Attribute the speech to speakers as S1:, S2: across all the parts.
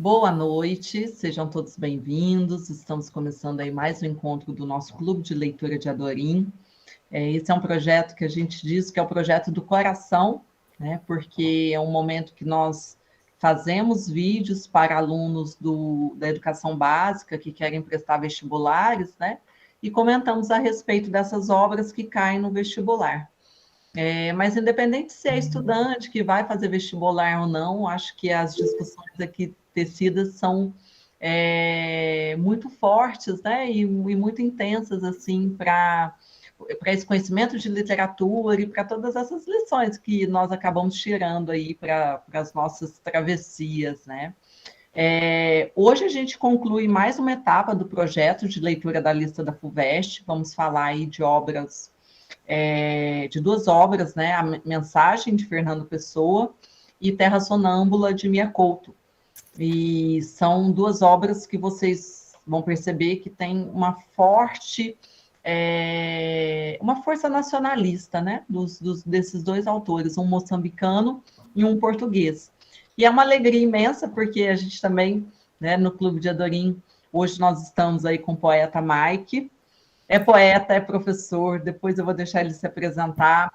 S1: Boa noite, sejam todos bem-vindos. Estamos começando aí mais um encontro do nosso Clube de Leitura de Adorim. Esse é um projeto que a gente diz que é o projeto do coração, né? Porque é um momento que nós fazemos vídeos para alunos da educação básica que querem prestar vestibulares, né? E comentamos a respeito dessas obras que caem no vestibular. Mas independente se é estudante que vai fazer vestibular ou não, acho que as discussões aqui tecidas são muito fortes, né? E muito intensas, assim, para esse conhecimento de literatura e para todas essas lições que nós acabamos tirando aí para as nossas travessias, né? Hoje a gente conclui mais uma etapa do projeto de leitura da lista da FUVEST. Vamos falar aí de duas obras, né? A Mensagem, de Fernando Pessoa, e Terra Sonâmbula, de Mia Couto. E são duas obras que vocês vão perceber que tem uma força nacionalista, né? Desses dois autores, um moçambicano e um português. E é uma alegria imensa, porque a gente também, né, no Clube de Adorim, hoje nós estamos aí com o poeta Mike. É poeta, é professor, depois eu vou deixar ele se apresentar.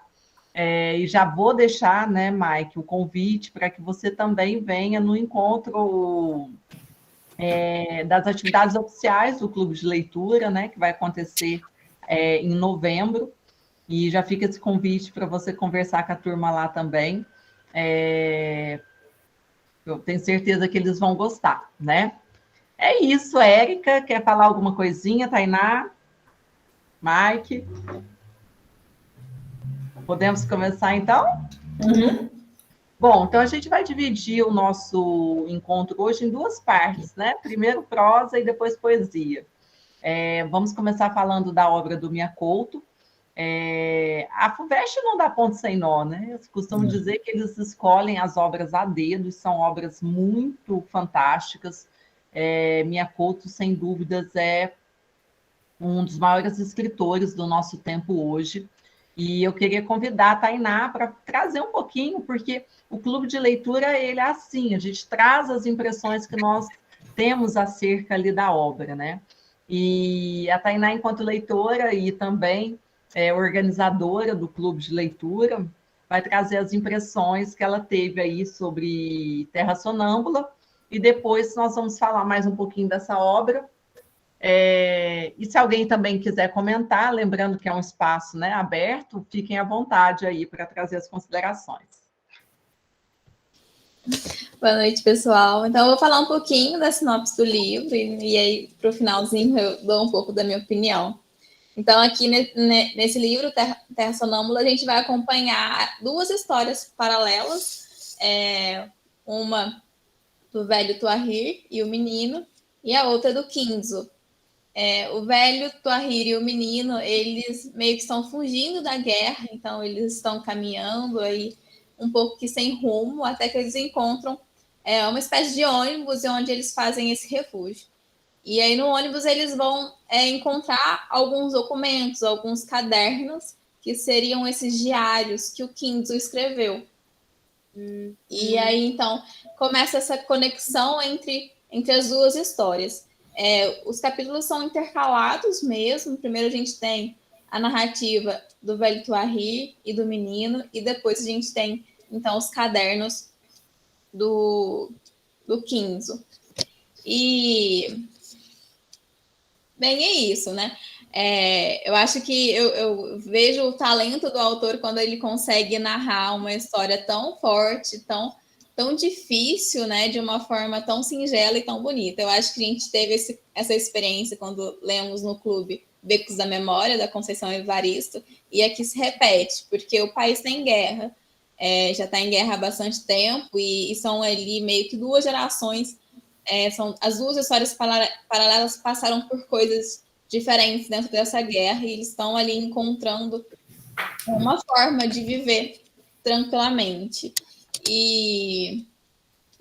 S1: E já vou deixar, né, Mike, o convite para que você também venha no encontro das atividades oficiais do Clube de Leitura, né, que vai acontecer em novembro, e já fica esse convite para você conversar com a turma lá também. Eu tenho certeza que eles vão gostar, né? É isso, Érica, quer falar alguma coisinha, Tainá? Mike? Podemos começar, então?
S2: Uhum.
S1: Bom, então a gente vai dividir o nosso encontro hoje em duas partes, né? Primeiro prosa e depois poesia. Vamos começar falando da obra do Mia Couto. A FUVEST não dá ponto sem nó, né? Eu costumo dizer que eles escolhem as obras a dedo, são obras muito fantásticas. Mia Couto, sem dúvidas, é um dos maiores escritores do nosso tempo hoje. E eu queria convidar a Tainá para trazer um pouquinho, porque o clube de leitura, ele é assim, a gente traz as impressões que nós temos acerca ali da obra, né? E a Tainá, enquanto leitora e também organizadora do clube de leitura, vai trazer as impressões que ela teve aí sobre Terra Sonâmbula, e depois nós vamos falar mais um pouquinho dessa obra. E se alguém também quiser comentar, lembrando que é um espaço, né, aberto, fiquem à vontade aí para trazer as considerações.
S2: Boa noite, pessoal. Então, eu vou falar um pouquinho da sinopse do livro e aí, para o finalzinho, eu dou um pouco da minha opinião. Então, aqui nesse livro, Terra Sonâmbula, a gente vai acompanhar duas histórias paralelas. Uma do velho Tuahir e o menino, e a outra do Kinzo. O velho Tuahir e o menino, eles meio que estão fugindo da guerra, então eles estão caminhando aí um pouco que sem rumo, até que eles encontram uma espécie de ônibus onde eles fazem esse refúgio. E aí no ônibus eles vão encontrar alguns documentos, alguns cadernos, que seriam esses diários que o Kinzo escreveu. E aí, então, começa essa conexão entre as duas histórias. Os capítulos são intercalados mesmo. Primeiro a gente tem a narrativa do velho Tuahir e do menino, e depois a gente tem, então, os cadernos do Kinzo. E, bem, é isso, né? Eu acho que eu vejo o talento do autor quando ele consegue narrar uma história tão forte, tão difícil, né, de uma forma tão singela e tão bonita. Eu acho que a gente teve essa experiência quando lemos no clube Becos da Memória, da Conceição Evaristo, e aqui se repete, porque o país está em guerra, já está em guerra há bastante tempo, e são ali meio que duas gerações, são as duas histórias paralelas passaram por coisas diferentes dentro dessa guerra, e eles estão ali encontrando uma forma de viver tranquilamente. E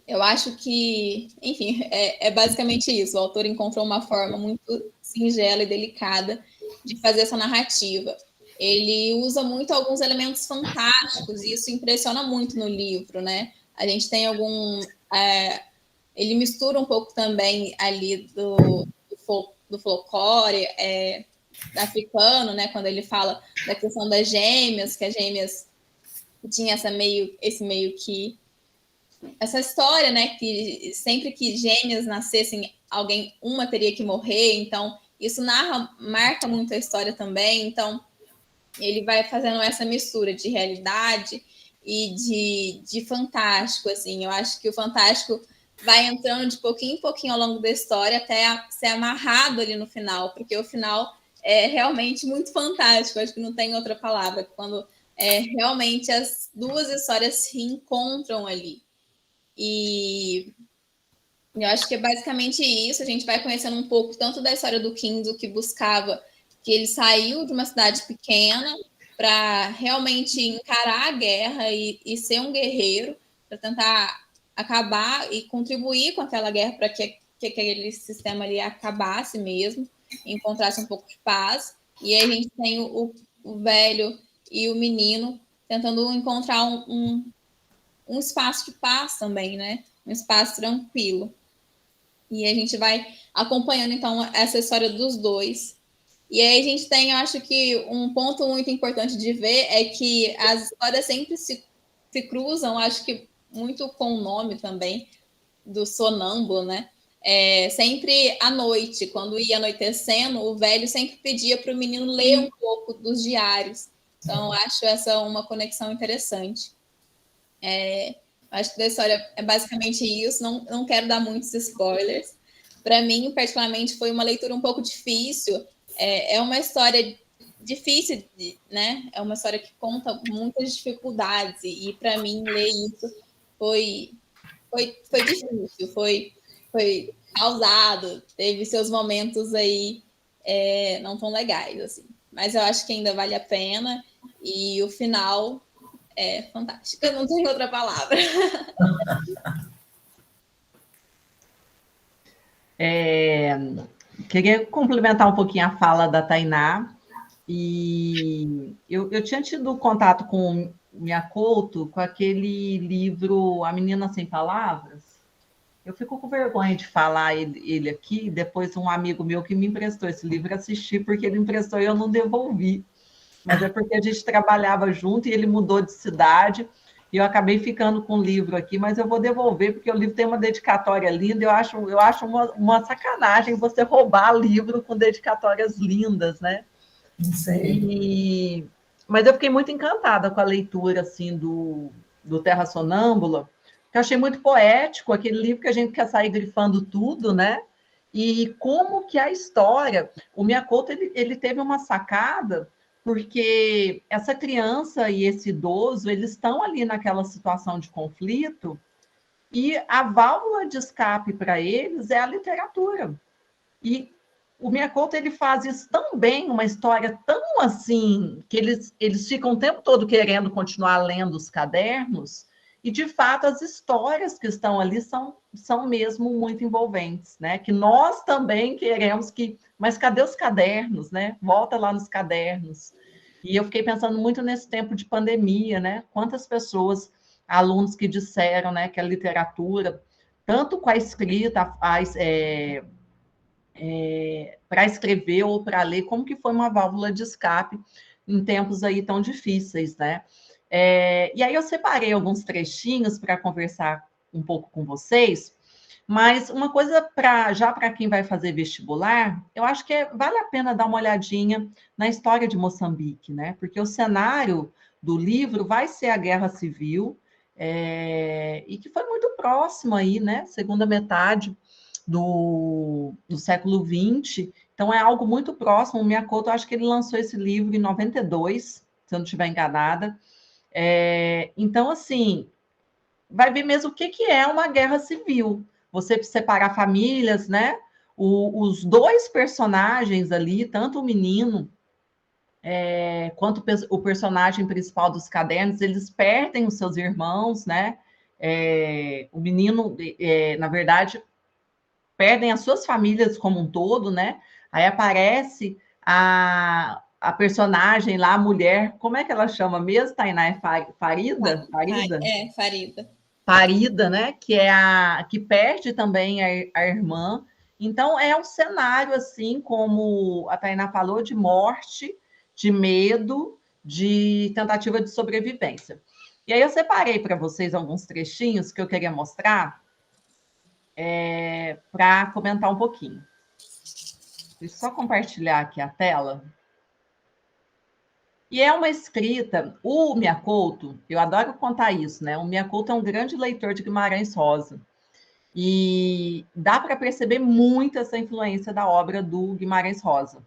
S2: eu acho que, enfim, é basicamente isso. O autor encontrou uma forma muito singela e delicada de fazer essa narrativa. Ele usa muito alguns elementos fantásticos, e isso impressiona muito no livro, né? A gente tem ele mistura um pouco também ali do folclore africano, né? Quando ele fala da questão das gêmeas, que as gêmeas tinha esse meio que essa história, né? Que sempre que gêmeas nascessem, uma teria que morrer. Então isso marca muito a história também. Então ele vai fazendo essa mistura de realidade e de fantástico, assim. Eu acho que o fantástico vai entrando de pouquinho em pouquinho ao longo da história até ser amarrado ali no final, porque o final é realmente muito fantástico. Acho que não tem outra palavra. Quando realmente as duas histórias se encontram ali. E eu acho que é basicamente isso. A gente vai conhecendo um pouco tanto da história do Kinzo, que buscava que ele saiu de uma cidade pequena para realmente encarar a guerra e ser um guerreiro, para tentar acabar e contribuir com aquela guerra para que aquele sistema ali acabasse mesmo, encontrasse um pouco de paz. E aí a gente tem o velho e o menino tentando encontrar um espaço de paz também, né? Um espaço tranquilo. E a gente vai acompanhando, então, essa história dos dois. E aí a gente tem, eu acho que um ponto muito importante de ver é que as histórias sempre se cruzam, acho que muito com o nome também do sonâmbulo, né? Sempre à noite, quando ia anoitecendo, o velho sempre pedia para o menino ler um pouco dos diários. Então, acho essa uma conexão interessante. Acho que a história é basicamente isso. Não quero dar muitos spoilers. Para mim, particularmente, foi uma leitura um pouco difícil. É uma história difícil, né? É uma história que conta muitas dificuldades. E para mim, ler isso foi difícil, foi causado. Teve seus momentos aí não tão legais, assim. Mas eu acho que ainda vale a pena. E o final é fantástica, não tem outra palavra.
S1: Queria complementar um pouquinho a fala da Tainá. E eu tinha tido contato com Miyakoto, com aquele livro A Menina Sem Palavras. Eu fico com vergonha de falar ele aqui, depois um amigo meu que me emprestou esse livro assisti, porque ele emprestou e eu não devolvi. Mas é porque a gente trabalhava junto e ele mudou de cidade, e eu acabei ficando com o livro aqui, mas eu vou devolver, porque o livro tem uma dedicatória linda, eu acho uma sacanagem você roubar livro com dedicatórias lindas, né? Mas eu fiquei muito encantada com a leitura assim, do Terra Sonâmbula, que eu achei muito poético, aquele livro que a gente quer sair grifando tudo, né? E como que a história... O Miyakoto, ele teve uma sacada, porque essa criança e esse idoso, eles estão ali naquela situação de conflito, e a válvula de escape para eles é a literatura. E o Miyakoto, ele faz isso tão bem, uma história tão assim, que eles ficam o tempo todo querendo continuar lendo os cadernos, e de fato as histórias que estão ali são mesmo muito envolventes, né? Que nós também queremos que, mas cadê os cadernos, né? Volta lá nos cadernos. E eu fiquei pensando muito nesse tempo de pandemia, né? Quantas pessoas, alunos que disseram, né, que a literatura, tanto com a escrita, para escrever ou para ler, como que foi uma válvula de escape em tempos aí tão difíceis, né? E aí eu separei alguns trechinhos para conversar um pouco com vocês, mas uma coisa para quem vai fazer vestibular, eu acho que vale a pena dar uma olhadinha na história de Moçambique, né? Porque o cenário do livro vai ser a Guerra Civil, e que foi muito próximo aí, né? Segunda metade do século XX, então é algo muito próximo. O Miyakoto, acho que ele lançou esse livro em 92, se eu não estiver enganada. Então, assim, vai ver mesmo o que é uma guerra civil. Você separar famílias, né? Os dois personagens ali, tanto o menino quanto o personagem principal dos cadernos, eles perdem os seus irmãos, né? O menino, na verdade, perdem as suas famílias como um todo, né? Aí aparece a personagem lá, a mulher, como é que ela chama mesmo, Tainá? Farida?
S2: Farida.
S1: parida, né? Que é a que perde também a irmã. Então, é um cenário, assim, como a Tainá falou, de morte, de medo, de tentativa de sobrevivência. E aí eu separei para vocês alguns trechinhos que eu queria mostrar para comentar um pouquinho. Deixa eu só compartilhar aqui a tela. E é uma escrita, o Miyakoto, eu adoro contar isso, né? O Miyakoto é um grande leitor de Guimarães Rosa. E dá para perceber muito essa influência da obra do Guimarães Rosa.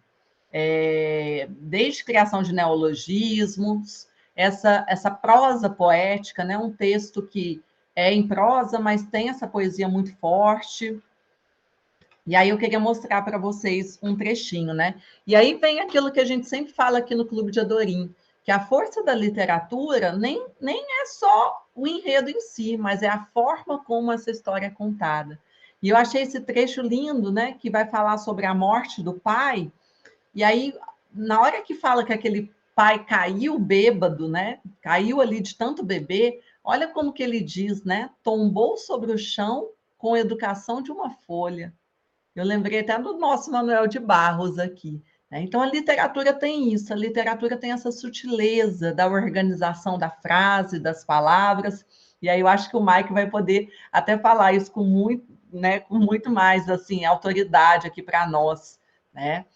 S1: Desde criação de neologismos, essa prosa poética, né? Um texto que é em prosa, mas tem essa poesia muito forte. E aí eu queria mostrar para vocês um trechinho, né? E aí vem aquilo que a gente sempre fala aqui no Clube de Adorim, que a força da literatura nem é só o enredo em si, mas é a forma como essa história é contada. E eu achei esse trecho lindo, né? Que vai falar sobre a morte do pai. E aí, na hora que fala que aquele pai caiu bêbado, né? Caiu ali de tanto beber, olha como que ele diz, né? Tombou sobre o chão com a educação de uma folha. Eu lembrei até do nosso Manuel de Barros aqui, né? Então, a literatura tem isso, a literatura tem essa sutileza da organização da frase, das palavras, e aí eu acho que o Mike vai poder até falar isso com muito, né, com muito mais assim, autoridade aqui para nós, né?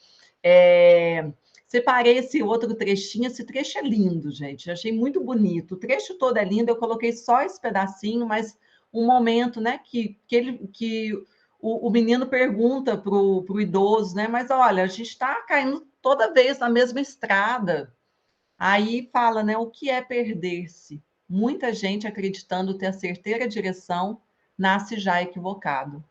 S1: Separei esse outro trechinho, esse trecho é lindo, gente, eu achei muito bonito, o trecho todo é lindo, eu coloquei só esse pedacinho, mas um momento, né, que o menino pergunta para o idoso, né? Mas olha, a gente está caindo toda vez na mesma estrada. Aí fala, né? O que é perder-se? Muita gente acreditando ter a certeira direção nasce já equivocado.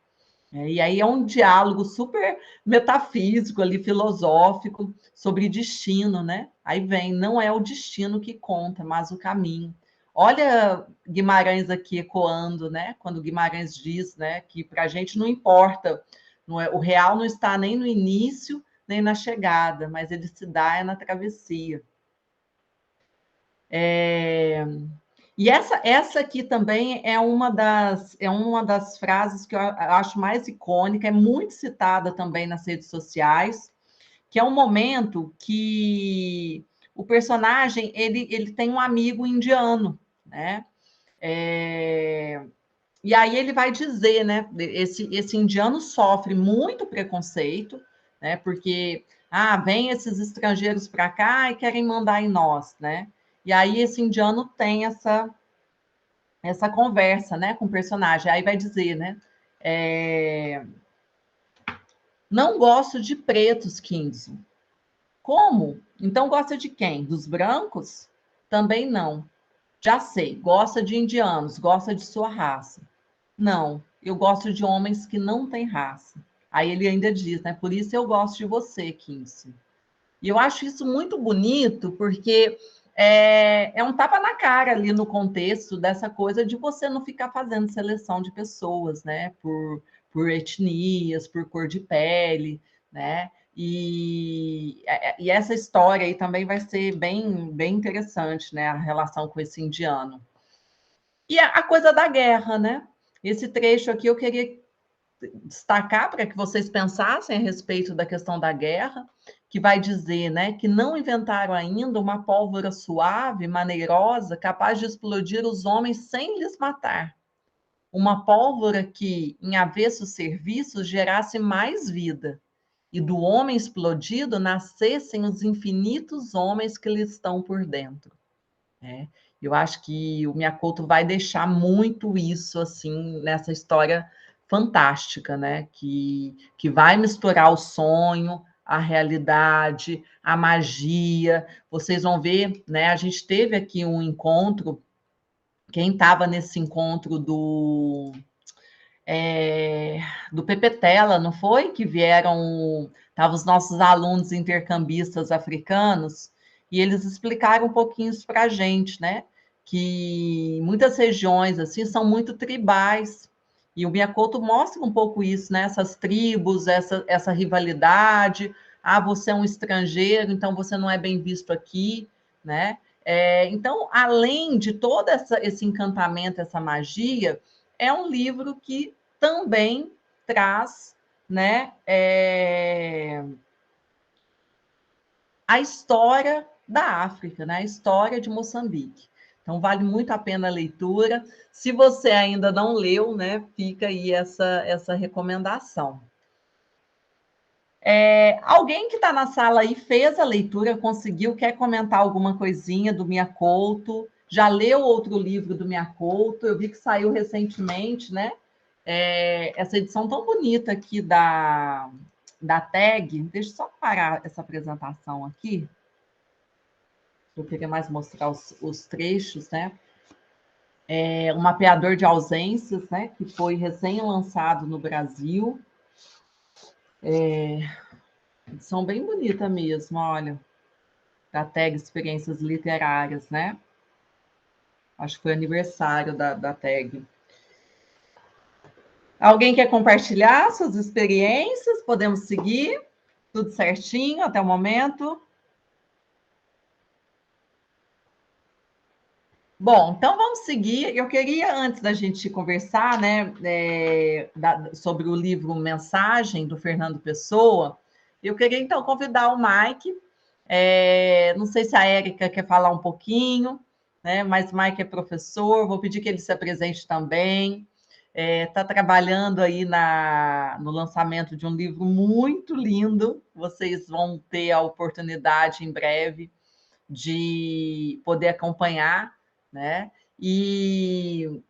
S1: E aí é um diálogo super metafísico ali, filosófico, sobre destino, né? Aí vem, não é o destino que conta, mas o caminho. Olha Guimarães aqui ecoando, né? Quando Guimarães diz, né, que para a gente não importa, não é, o real não está nem no início nem na chegada, mas ele se dá na travessia. E essa aqui também é uma das frases que eu acho mais icônica, é muito citada também nas redes sociais, que é um momento que o personagem ele tem um amigo indiano, né? E aí ele vai dizer, né? Esse indiano sofre muito preconceito, né? Porque vem esses estrangeiros para cá e querem mandar em nós, né? E aí esse indiano tem essa conversa, né, com o personagem. Aí vai dizer, né? Não gosto de pretos, 15. Como? Então gosta de quem? Dos brancos? Também não. Já sei, gosta de indianos, gosta de sua raça. Não, eu gosto de homens que não têm raça. Aí ele ainda diz, né? Por isso eu gosto de você, 15. E eu acho isso muito bonito, porque é um tapa na cara ali no contexto dessa coisa de você não ficar fazendo seleção de pessoas, né? Por etnias, por cor de pele, né? E essa história aí também vai ser bem interessante, né? A relação com esse indiano. E a coisa da guerra, né? Esse trecho aqui eu queria destacar para que vocês pensassem a respeito da questão da guerra, que vai dizer, né, que não inventaram ainda uma pólvora suave, maneirosa, capaz de explodir os homens sem lhes matar. Uma pólvora que, em avessos serviços, gerasse mais vida, e do homem explodido nascessem os infinitos homens que lhe estão por dentro. Eu acho que o Miyakoto vai deixar muito isso assim nessa história fantástica, né? Que vai misturar o sonho, a realidade, a magia. Vocês vão ver, né? A gente teve aqui um encontro. Quem estava nesse encontro do Pepetela, não foi? Que vieram, estavam os nossos alunos intercambistas africanos, e eles explicaram um pouquinho isso para a gente, né? Que muitas regiões assim são muito tribais, e o Miyakoto mostra um pouco isso, né? Essas tribos, essa rivalidade. Você é um estrangeiro, então você não é bem visto aqui, né? Então, além de todo esse encantamento, essa magia, é um livro que também traz, né, a história da África, né, a história de Moçambique. Então, vale muito a pena a leitura. Se você ainda não leu, né, fica aí essa recomendação. Alguém que está na sala aí fez a leitura, conseguiu, quer comentar alguma coisinha do Mia Couto? Já leu outro livro do Mia Couto? Eu vi que saiu recentemente, né? Essa edição tão bonita aqui da TAG. Deixa eu só parar essa apresentação aqui. Eu queria mais mostrar os trechos, né? O Mapeador de Ausências, né? Que foi recém-lançado no Brasil. Edição bem bonita mesmo, olha. Da TAG Experiências Literárias, né? Acho que foi aniversário da TAG. Alguém quer compartilhar suas experiências? Podemos seguir? Tudo certinho até o momento? Bom, então vamos seguir. Eu queria, antes da gente conversar, né, sobre o livro Mensagem, do Fernando Pessoa, eu queria, então, convidar o Mike. Não sei se a Érica quer falar um pouquinho, né, mas o Mike é professor, vou pedir que ele se apresente também. Está trabalhando aí no lançamento de um livro muito lindo. Vocês vão ter a oportunidade, em breve, de poder acompanhar, né? E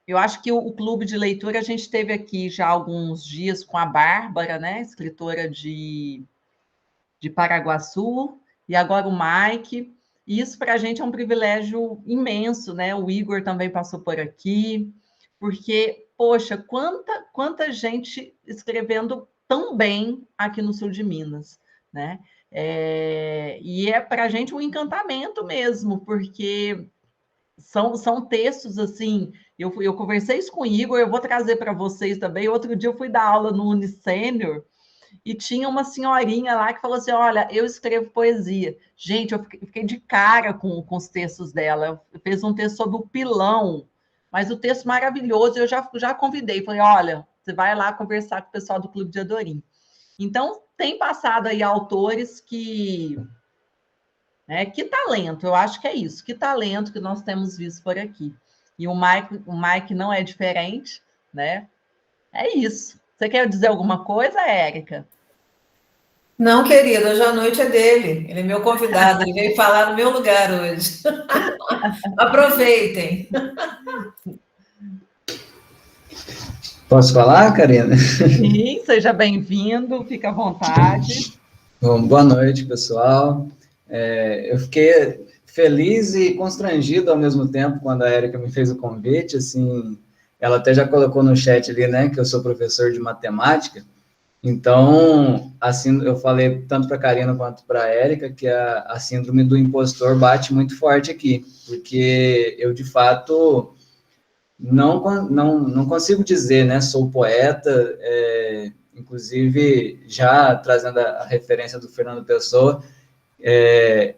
S1: eu acho que o clube de leitura, a gente teve aqui já há alguns dias com a Bárbara, né? Escritora de Paraguaçu, e agora o Mike. E isso para a gente é um privilégio imenso, né? O Igor também passou por aqui, porque, poxa, quanta gente escrevendo tão bem aqui no sul de Minas, né? E é para a gente um encantamento mesmo, porque são textos assim. Eu conversei isso com o Igor, eu vou trazer para vocês também. Outro dia eu fui dar aula no Unisênior e tinha uma senhorinha lá que falou assim: olha, eu escrevo poesia. Gente, eu fiquei de cara com os textos dela. Eu fez um texto sobre o pilão, mas o texto maravilhoso. Eu já convidei, falei: olha, você vai lá conversar com o pessoal do Clube de Adorim. Então, tem passado aí autores que talento, eu acho que é isso, que talento que nós temos visto por aqui. E o Mike não é diferente, né? É isso. Você quer dizer alguma coisa, Érica?
S3: Não, querido, hoje a noite é dele. Ele é meu convidado, ele veio falar no meu lugar hoje. Aproveitem.
S4: Posso falar, Karina?
S1: Sim, seja bem-vindo, fica à vontade.
S4: Bom, boa noite, pessoal. Eu fiquei feliz e constrangido ao mesmo tempo quando a Érica me fez o convite. Assim, ela até já colocou no chat ali, né, que eu sou professor de matemática. Então, assim, eu falei tanto para a Karina quanto para a Érica que a síndrome do impostor bate muito forte aqui, porque eu, de fato, não consigo dizer, né, sou poeta, inclusive, já trazendo a referência do Fernando Pessoa,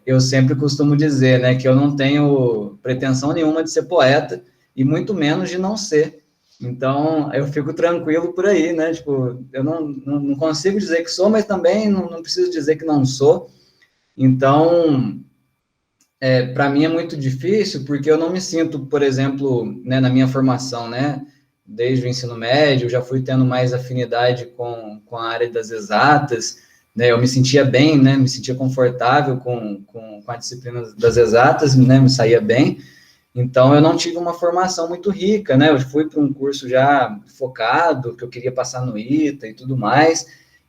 S4: eu sempre costumo dizer, né, que eu não tenho pretensão nenhuma de ser poeta, e muito menos de não ser. Então, eu fico tranquilo por aí, né? Tipo, eu não consigo dizer que sou, mas também não preciso dizer que não sou. Então, para mim é muito difícil, porque eu não me sinto, por exemplo, né, na minha formação, né? Desde o ensino médio, eu já fui tendo mais afinidade com a área das exatas, né? Eu me sentia bem, né? Me sentia confortável com a disciplina das exatas, né? Me saía bem. Então, eu não tive uma formação muito rica, né? Eu fui para um curso já focado, que eu queria passar no ITA e tudo mais,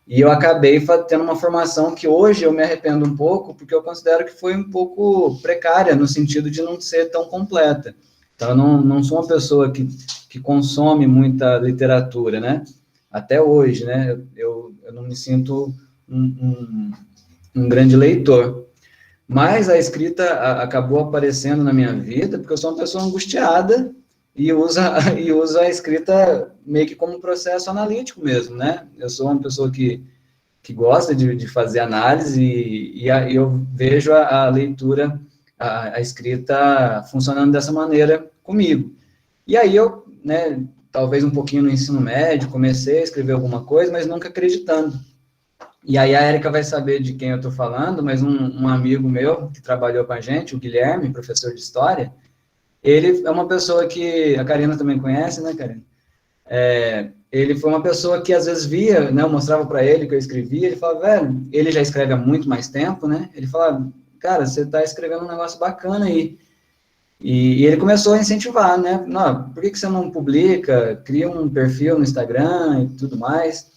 S4: e eu acabei tendo uma formação que hoje eu me arrependo um pouco, porque eu considero que foi um pouco precária, no sentido de não ser tão completa. Então, eu não sou uma pessoa que consome muita literatura, né? Até hoje, né? Eu não me sinto um grande leitor. Mas a escrita acabou aparecendo na minha vida porque eu sou uma pessoa angustiada e usa a escrita meio que como um processo analítico mesmo, né? Eu sou uma pessoa que gosta de fazer análise e eu vejo a leitura a escrita funcionando dessa maneira comigo. E aí eu, né, talvez um pouquinho no ensino médio, comecei a escrever alguma coisa, mas nunca acreditando. E aí a Érica vai saber de quem eu estou falando, mas um amigo meu que trabalhou com a gente, o Guilherme, professor de História, ele é uma pessoa que a Karina também conhece, né, Karina? Ele foi uma pessoa que às vezes via, né, eu mostrava para ele que eu escrevia, ele falava, velho, ele já escreve há muito mais tempo, né? Ele falava, cara, você está escrevendo um negócio bacana aí. E ele começou a incentivar, né? Não, por que você não publica, cria um perfil no Instagram e tudo mais?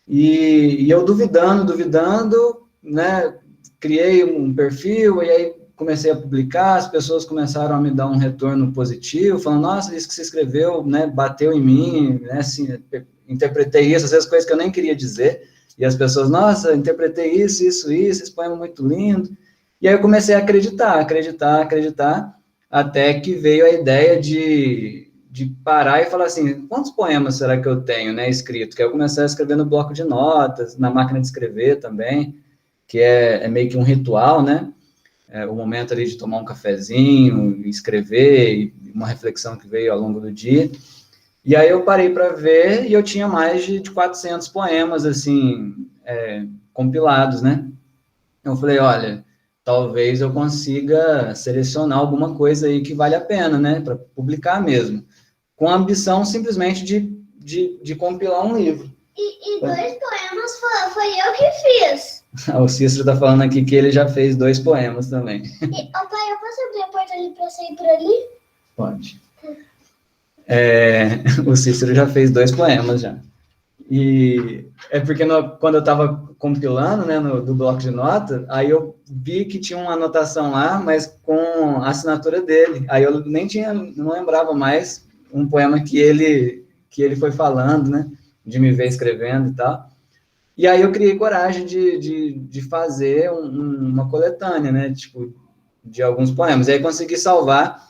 S4: E eu duvidando, né? Criei um perfil e aí comecei a publicar, as pessoas começaram a me dar um retorno positivo, falando, nossa, isso que você escreveu, né, bateu em mim, né, assim, interpretei isso, às vezes coisas que eu nem queria dizer, e as pessoas, nossa, interpretei isso, esse poema é muito lindo, e aí eu comecei a acreditar, até que veio a ideia de parar e falar assim, quantos poemas será que eu tenho, né, escrito? Que eu comecei a escrever no bloco de notas, na máquina de escrever também, que é meio que um ritual, né, o momento ali de tomar um cafezinho, escrever, e uma reflexão que veio ao longo do dia. E aí eu parei para ver e eu tinha mais de 400 poemas, assim, compilados, né? Eu falei, olha, talvez eu consiga selecionar alguma coisa aí que vale a pena, né? Para publicar mesmo. Com a ambição, simplesmente, de compilar um livro.
S5: E 2 poemas foi eu que fiz.
S4: O Cícero está falando aqui que ele já fez 2 poemas também.
S5: Pai, eu posso abrir a porta ali para sair por ali?
S4: Pode. O Cícero já fez 2 poemas já. E é porque quando eu estava compilando, né, do bloco de nota, aí eu vi que tinha uma anotação lá, mas com a assinatura dele. Aí eu não lembrava mais um poema que ele foi falando, né, de me ver escrevendo e tal. E aí eu criei coragem de fazer uma coletânea, né, tipo, de alguns poemas. E aí consegui salvar,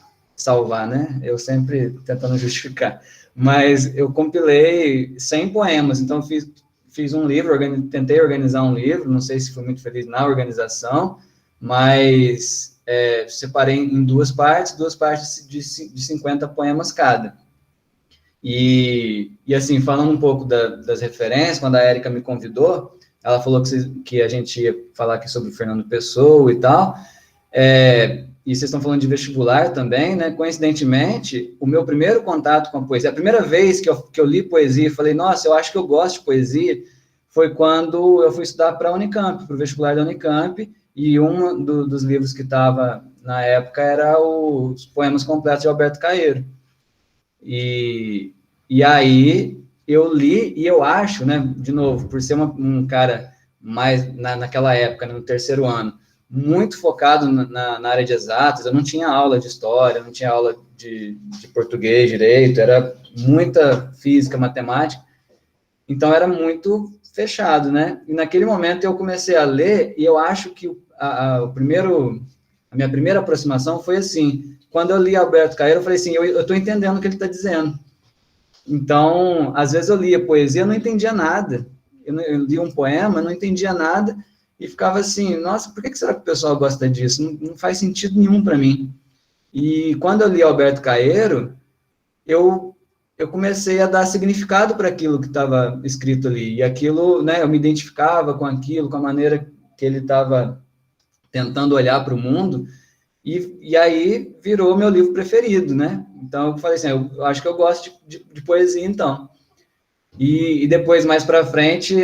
S4: né, eu sempre tentando justificar. Mas eu compilei 100 poemas, então fiz um livro, tentei organizar um livro, não sei se fui muito feliz na organização, mas separei em 2 partes de 50 poemas cada. E assim, falando um pouco das referências, quando a Érica me convidou, ela falou que a gente ia falar aqui sobre o Fernando Pessoa e tal, e vocês estão falando de vestibular também, né? Coincidentemente, o meu primeiro contato com a poesia, a primeira vez que eu li poesia e falei, nossa, eu acho que eu gosto de poesia, foi quando eu fui estudar para a Unicamp, para o vestibular da Unicamp, e um dos livros que estava na época era os Poemas Completos de Alberto Caeiro. E aí eu li, e eu acho, né, de novo, por ser um cara mais, naquela época, no 3º ano, muito focado na área de exatas, eu não tinha aula de história, não tinha aula de português direito, era muita física, matemática, então era muito fechado, né? E naquele momento eu comecei a ler, e eu acho que a minha primeira aproximação foi assim, quando eu li Alberto Caeiro, eu falei assim, eu estou entendendo o que ele está dizendo. Então, às vezes eu lia poesia, eu não entendia nada. Eu lia um poema, não entendia nada, e ficava assim, nossa, por que será que o pessoal gosta disso? Não faz sentido nenhum para mim. E quando eu li Alberto Caeiro, eu comecei a dar significado para aquilo que estava escrito ali. E aquilo, né, eu me identificava com aquilo, com a maneira que ele estava tentando olhar para o mundo, e aí virou meu livro preferido, né? Então eu falei assim, eu acho que eu gosto de poesia, então. E depois, mais para frente,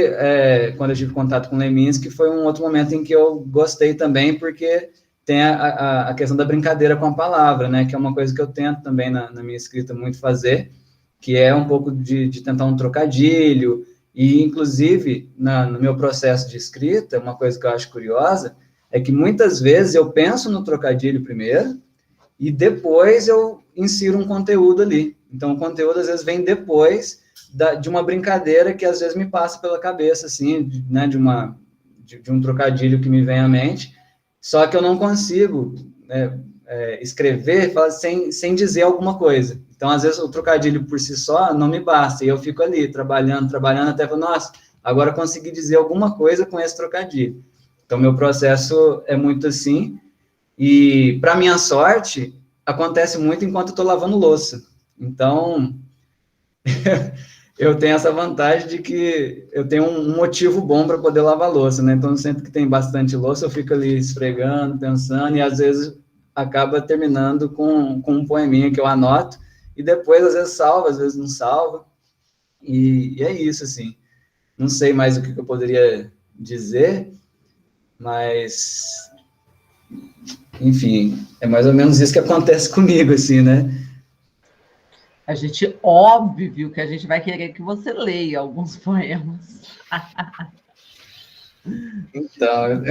S4: quando eu tive contato com Leminski, foi um outro momento em que eu gostei também, porque tem a questão da brincadeira com a palavra, né? Que é uma coisa que eu tento também na minha escrita muito fazer, que é um pouco de tentar um trocadilho, e inclusive no meu processo de escrita, uma coisa que eu acho curiosa, é que muitas vezes eu penso no trocadilho primeiro, e depois eu insiro um conteúdo ali. Então, o conteúdo, às vezes, vem depois de uma brincadeira que, às vezes, me passa pela cabeça, assim, né, de um trocadilho que me vem à mente, só que eu não consigo escrever sem dizer alguma coisa. Então, às vezes, o trocadilho por si só não me basta, e eu fico ali, trabalhando, até falar, nossa, agora eu consegui dizer alguma coisa com esse trocadilho. Então, meu processo é muito assim, E, para minha sorte, acontece muito enquanto eu estou lavando louça. Então, eu tenho essa vantagem de que eu tenho um motivo bom para poder lavar louça, né? Então, sempre que tem bastante louça, eu fico ali esfregando, pensando, e às vezes acaba terminando com um poeminha que eu anoto, e depois, às vezes, salva, às vezes não salva. E é isso, assim. Não sei mais o que eu poderia dizer, mas, enfim, é mais ou menos isso que acontece comigo, assim, né?
S1: A gente, óbvio que a gente vai querer que você leia alguns poemas.
S4: Então, eu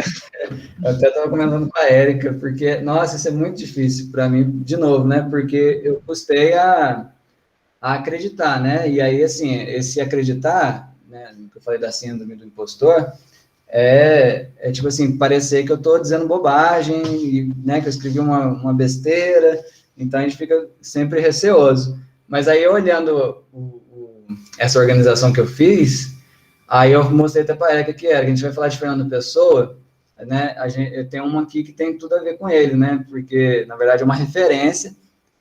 S4: até estava comentando com a Érica, porque, nossa, isso é muito difícil para mim, de novo, né? Porque eu custei a acreditar, né? E aí, assim, esse acreditar, né, que eu falei da síndrome do impostor, é tipo assim, parecer que eu estou dizendo bobagem, e, né, que eu escrevi uma besteira, então a gente fica sempre receoso. Mas aí, olhando essa organização que eu fiz, aí eu mostrei até para a Érica que era, que a gente vai falar de Fernando Pessoa, né, eu tenho uma aqui que tem tudo a ver com ele, né, porque, na verdade, é uma referência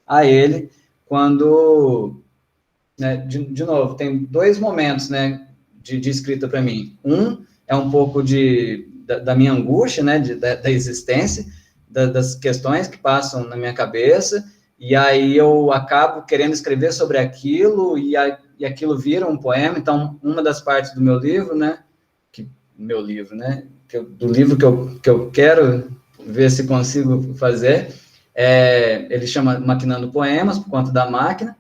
S4: a ele, quando, né, de novo, tem dois momentos, né, de escrita para mim. Um é um pouco da minha angústia, né, da existência, das questões que passam na minha cabeça, e aí eu acabo querendo escrever sobre aquilo, e aquilo vira um poema. Então, uma das partes do meu livro, né, do livro que eu quero ver se consigo fazer, ele chama Maquinando Poemas, por conta da máquina,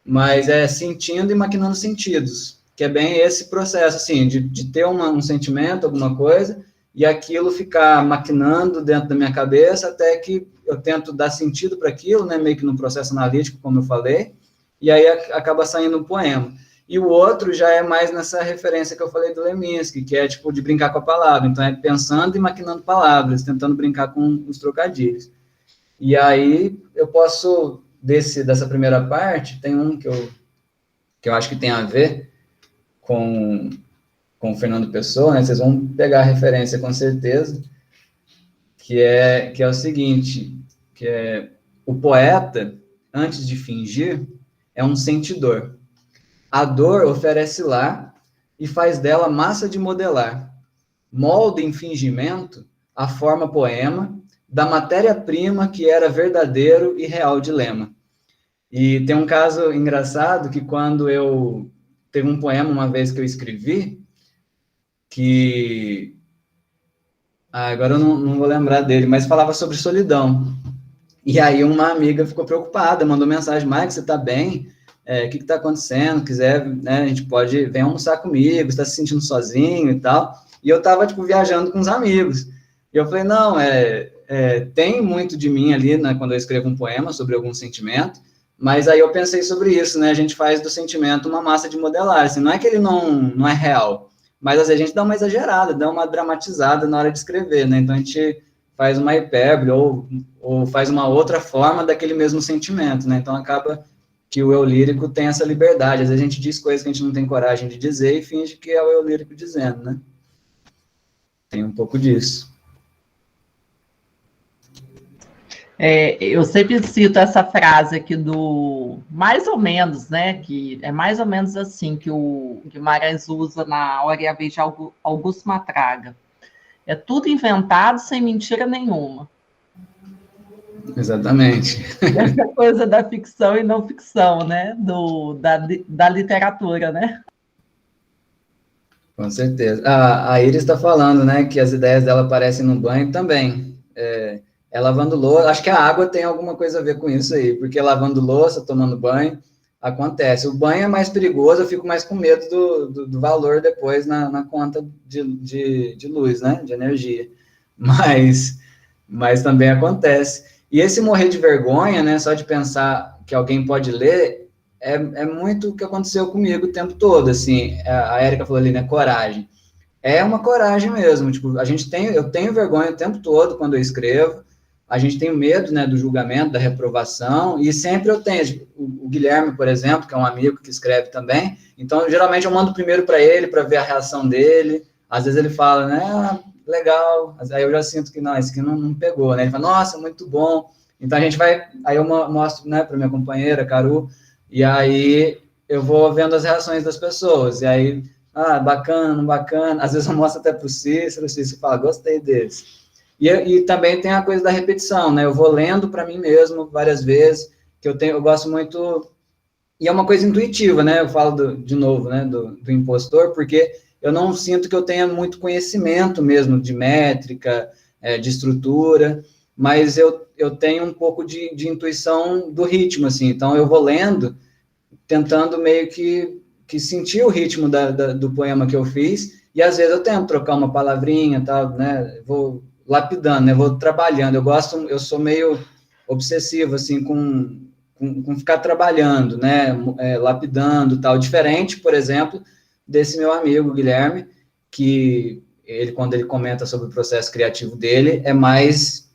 S4: mas é sentindo e maquinando sentidos, que é bem esse processo, assim, de ter um sentimento, alguma coisa, e aquilo ficar maquinando dentro da minha cabeça, até que eu tento dar sentido para aquilo, né, meio que no processo analítico, como eu falei, e aí acaba saindo um poema. E o outro já é mais nessa referência que eu falei do Leminski, que é, tipo, de brincar com a palavra. Então, é pensando e maquinando palavras, tentando brincar com os trocadilhos. E aí, eu posso, dessa primeira parte, tem um que eu acho que tem a ver com o Fernando Pessoa, né? Vocês vão pegar a referência com certeza, que é o seguinte, que é: o poeta, antes de fingir, é um sentidor. A dor oferece lá e faz dela massa de modelar. Molda em fingimento a forma poema da matéria-prima que era verdadeiro e real dilema. E tem um caso engraçado que quando teve um poema uma vez que eu escrevi, que agora eu não vou lembrar dele, mas falava sobre solidão. E aí uma amiga ficou preocupada, mandou mensagem: Mike, você tá bem? O que está acontecendo? Quiser, né, a gente pode, vem almoçar comigo, está se sentindo sozinho e tal. E eu estava, tipo, viajando com os amigos. E eu falei: não, tem muito de mim ali, né, quando eu escrevo um poema sobre algum sentimento, mas aí eu pensei sobre isso, né, a gente faz do sentimento uma massa de modelagem, assim, não é que ele não é real, mas às vezes a gente dá uma exagerada, dá uma dramatizada na hora de escrever, né, então a gente faz uma hipérbole ou faz uma outra forma daquele mesmo sentimento, né, então acaba que o eu lírico tem essa liberdade. Às vezes a gente diz coisas que a gente não tem coragem de dizer e finge que é o eu lírico dizendo, né? Tem um pouco disso.
S1: Eu sempre cito essa frase aqui do mais ou menos, né? Que é mais ou menos assim que o Guimarães usa na Hora e a Vez de Augusto Matraga. É tudo inventado sem mentira nenhuma.
S4: Exatamente.
S1: Essa coisa da ficção e não ficção, né? Da literatura, né?
S4: Com certeza. A Iris está falando, né, que as ideias dela aparecem no banho também. Lavando louça, acho que a água tem alguma coisa a ver com isso aí, porque lavando louça, tomando banho, acontece. O banho é mais perigoso, eu fico mais com medo do valor depois na conta de luz, né, de energia. Mas também acontece. E esse morrer de vergonha, né, só de pensar que alguém pode ler, é muito o que aconteceu comigo o tempo todo, assim. A Érica falou ali, né, coragem. É uma coragem mesmo, tipo, eu tenho vergonha o tempo todo quando eu escrevo, a gente tem medo, né, do julgamento, da reprovação, e sempre eu tenho, tipo, o Guilherme, por exemplo, que é um amigo que escreve também, então, geralmente eu mando primeiro para ele, para ver a reação dele, às vezes ele fala, né, legal. Aí eu já sinto que, não, esse aqui não pegou, né? Ele fala, nossa, muito bom. Então a gente vai, aí eu mostro, né, para minha companheira, Caru, e aí eu vou vendo as reações das pessoas, e aí, bacana, não bacana, às vezes eu mostro até para o Cícero fala, gostei desse. E também tem a coisa da repetição, né? Eu vou lendo para mim mesmo várias vezes, que eu gosto muito, e é uma coisa intuitiva, né? Eu falo de novo, né, do impostor, porque eu não sinto que eu tenha muito conhecimento mesmo de métrica, de estrutura, mas eu tenho um pouco de intuição do ritmo, assim, então eu vou lendo, tentando meio que sentir o ritmo do poema que eu fiz, e às vezes eu tento trocar uma palavrinha, tal, né, vou lapidando, né, vou trabalhando, eu sou meio obsessivo, assim, com ficar trabalhando, né, lapidando, tal, diferente, por exemplo, desse meu amigo Guilherme, que quando ele comenta sobre o processo criativo dele, é mais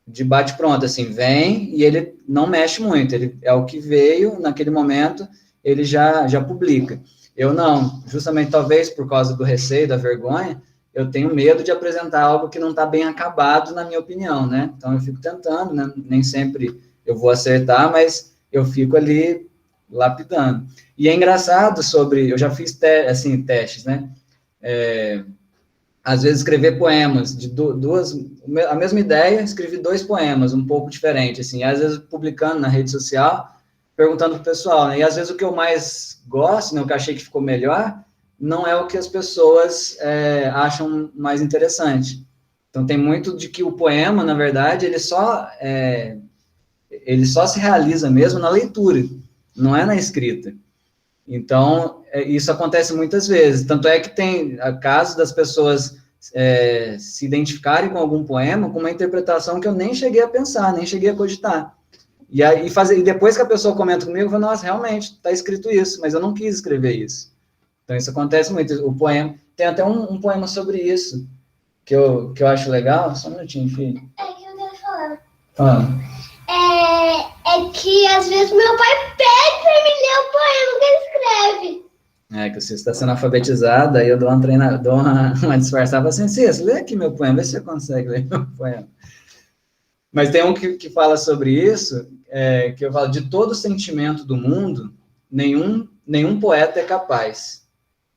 S4: de bate-pronto, assim, vem e ele não mexe muito, ele é o que veio naquele momento, ele já publica. Eu não, justamente talvez por causa do receio, da vergonha, eu tenho medo de apresentar algo que não está bem acabado, na minha opinião, né? Então eu fico tentando, né? Nem sempre eu vou acertar, mas eu fico ali lapidando. E é engraçado eu já fiz testes, né? Às vezes escrever poemas de a mesma ideia, escrevi 2 poemas, um pouco diferente, assim, às vezes publicando na rede social, perguntando pro pessoal, né? E às vezes o que eu mais gosto, né, o que eu achei que ficou melhor, não é o que as pessoas acham mais interessante. Então tem muito de que o poema, na verdade, ele só se realiza mesmo na leitura, não é na escrita. Então, isso acontece muitas vezes. Tanto é que tem casos das pessoas se identificarem com algum poema com uma interpretação que eu nem cheguei a pensar, nem cheguei a cogitar. E depois que a pessoa comenta comigo, eu falo, nossa, realmente, está escrito isso, mas eu não quis escrever isso. Então, isso acontece muito. O poema, tem até um poema sobre isso, que eu acho legal. Só um minutinho, filho.
S5: É que eu quero falar.
S4: Fala.
S5: É que às vezes meu pai pede pra me ler o poema que ele escreve.
S4: Que você está sendo alfabetizada, aí eu dou uma disfarçada assim, Cícero, lê aqui meu poema, vê se você consegue ler meu poema. Mas tem um que fala sobre isso, que eu falo, de todo sentimento do mundo, nenhum poeta é capaz.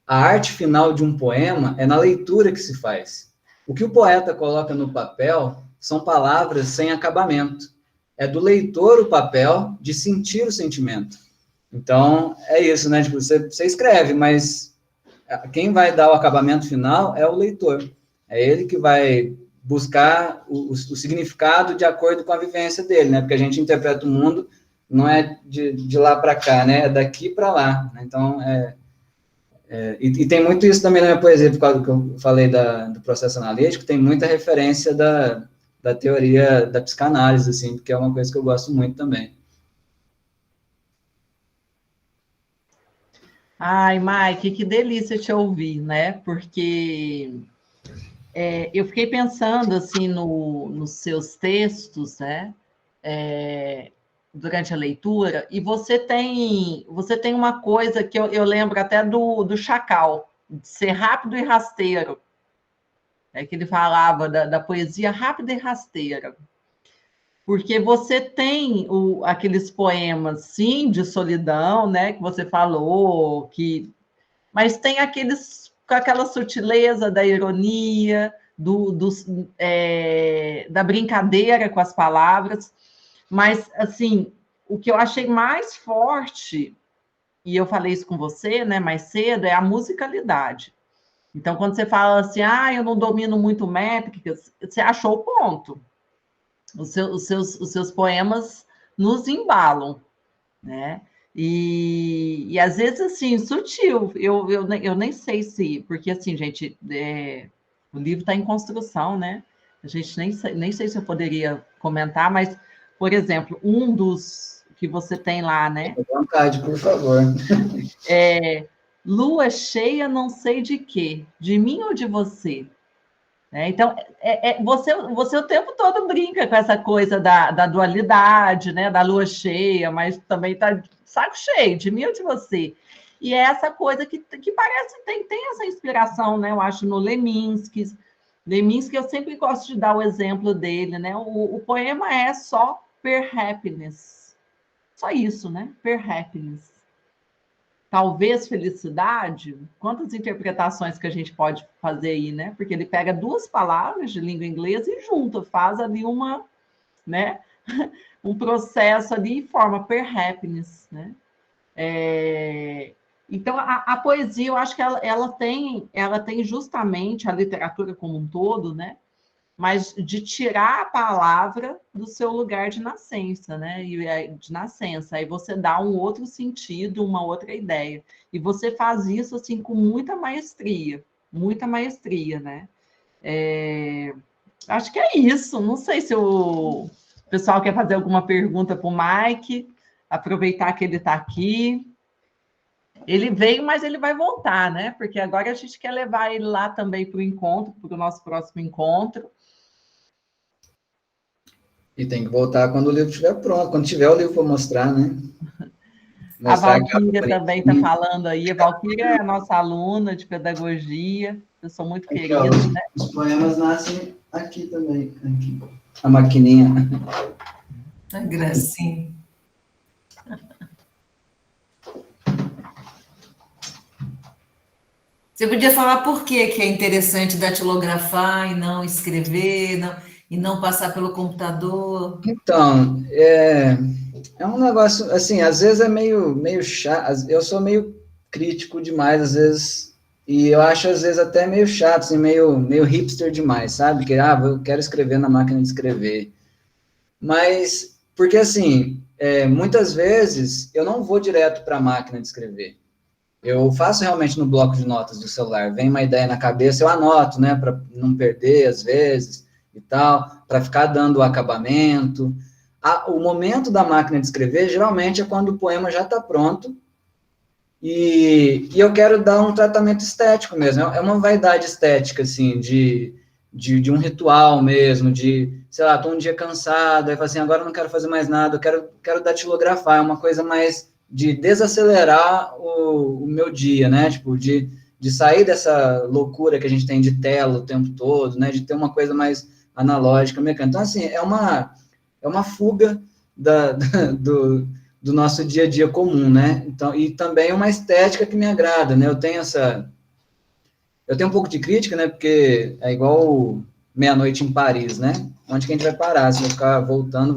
S4: A arte final de um poema é na leitura que se faz. O que o poeta coloca no papel são palavras sem acabamento. É do leitor o papel de sentir o sentimento. Então, é isso, né? Tipo, você escreve, mas quem vai dar o acabamento final é o leitor. É ele que vai buscar o significado de acordo com a vivência dele, né? Porque a gente interpreta o mundo, não é de lá para cá, né? É daqui para lá. Então, e tem muito isso também na minha poesia, por causa que eu falei do processo analítico, tem muita referência da teoria da psicanálise, assim, porque é uma coisa que eu gosto muito também.
S1: Ai, Mike, que delícia te ouvir, né? Porque eu fiquei pensando, assim, nos seus textos, né? Durante a leitura, e você tem uma coisa que eu lembro até do Chacal, de ser rápido e rasteiro, que ele falava da poesia rápida e rasteira, porque você tem aqueles poemas, sim, de solidão, né, que você falou, mas tem aqueles com aquela sutileza da ironia, da brincadeira com as palavras. Mas, assim, o que eu achei mais forte, e eu falei isso com você, né, mais cedo, é a musicalidade. Então, quando você fala assim, eu não domino muito métricas, você achou o ponto. Os seus poemas nos embalam, né? E às vezes, assim, sutil. Eu nem sei se... Porque, assim, gente, o livro está em construção, né? A gente nem sei se eu poderia comentar, mas... Por exemplo, um dos que você tem lá, né?
S4: À vontade, por favor.
S1: Lua cheia, não sei de quê, de mim ou de você? Então, você o tempo todo brinca com essa coisa da dualidade, né? Da lua cheia, mas também está saco cheio, de mim ou de você? E é essa coisa que parece, tem essa inspiração, né? Eu acho, no Leminski, Leminski, eu sempre gosto de dar o exemplo dele, né? O poema é só per happiness. Só isso, né? Per happiness. Talvez felicidade, quantas interpretações que a gente pode fazer aí, né? Porque ele pega duas palavras de língua inglesa e junta, faz ali uma, né? Um processo ali e forma per happiness, né? Então, a poesia, eu acho que ela tem justamente a literatura como um todo, né? Mas de tirar a palavra do seu lugar de nascença, né? De nascença, aí você dá um outro sentido, uma outra ideia. E você faz isso assim com muita maestria, né? Acho que é isso. Não sei se o pessoal quer fazer alguma pergunta para o Mike, aproveitar que ele está aqui. Ele veio, mas ele vai voltar, né? Porque agora a gente quer levar ele lá também para o encontro, para o nosso próximo encontro.
S4: E tem que voltar quando o livro estiver pronto, quando tiver o livro para mostrar, né?
S1: Mostrar a Valquíria também está falando aí. A Valquíria é a nossa aluna de pedagogia, eu sou muito
S4: aqui,
S1: querida.
S4: Ó,
S1: né?
S4: Os poemas nascem aqui também. Aqui. A maquininha.
S3: A gracinha. Você podia falar por que é interessante datilografar e não escrever, e não passar pelo computador?
S4: Então, é um negócio, assim, às vezes é meio chato, eu sou meio crítico demais, às vezes, e eu acho, às vezes, até meio chato, assim, meio hipster demais, sabe? Que, eu quero escrever na máquina de escrever. Mas, porque, assim, muitas vezes eu não vou direto para a máquina de escrever. Eu faço realmente no bloco de notas do celular. Vem uma ideia na cabeça, eu anoto, né, para não perder às vezes e tal, para ficar dando o acabamento. O momento da máquina de escrever geralmente é quando o poema já está pronto e eu quero dar um tratamento estético mesmo. É uma vaidade estética, assim, de um ritual mesmo, sei lá, estou um dia cansado, aí falo assim, agora eu não quero fazer mais nada, eu quero datilografar, é uma coisa mais de desacelerar o meu dia, né? Tipo, de sair dessa loucura que a gente tem de tela o tempo todo, né? De ter uma coisa mais analógica, mecânica. Então, assim, é uma fuga do nosso dia a dia comum, né? Então, e também uma estética que me agrada, né? Eu tenho um pouco de crítica, né? Porque é igual Meia-Noite em Paris, né? Onde que a gente vai parar? Se vai ficar voltando.